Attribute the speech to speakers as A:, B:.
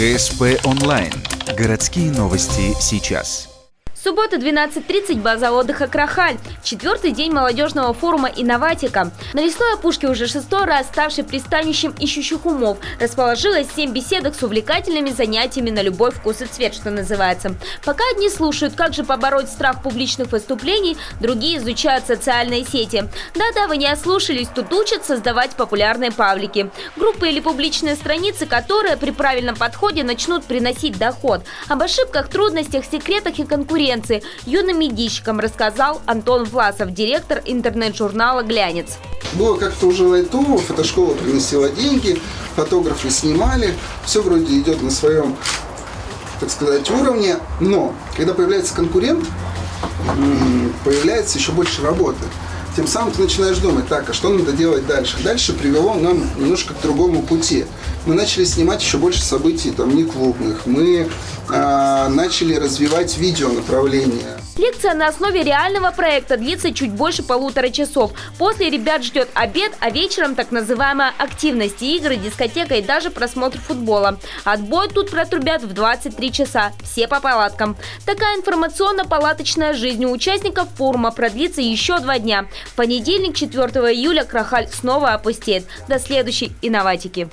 A: ГСП онлайн. Городские новости сейчас.
B: Суббота, 12:30, база отдыха «Крахаль». 4-й день молодежного форума «Инноватика». На лесной опушке уже 6-й раз, ставшей пристанищем ищущих умов, расположилось 7 беседок с увлекательными занятиями на любой вкус и цвет, что называется. Пока одни слушают, как же побороть страх публичных выступлений, другие изучают социальные сети. Да-да, вы не ослушались, тут учат создавать популярные паблики. Группы или публичные страницы, которые при правильном подходе начнут приносить доход. Об ошибках, трудностях, секретах и конкуренции юным медийщикам рассказал Антон Власов, директор интернет-журнала «Глянец».
C: Было как-то уже лайтово, фотошкола приносила деньги, фотографы снимали, все вроде идет на своем, так сказать, уровне, но когда появляется конкурент, появляется еще больше работы. Тем самым ты начинаешь думать, так, а что надо делать дальше? Дальше привело нам немножко к другому пути. Мы начали снимать еще больше событий, там, не клубных. Мы начали развивать видео направление.
B: Лекция на основе реального проекта длится чуть больше 1,5 часов. После ребят ждет обед, а вечером так называемая активность, игры, дискотека и даже просмотр футбола. Отбой тут протрубят в 23 часа. Все по палаткам. Такая информационно-палаточная жизнь у участников форума продлится еще 2 дня. В понедельник, 4 июля, Крахаль снова опустеет. До следующей «Инноватики».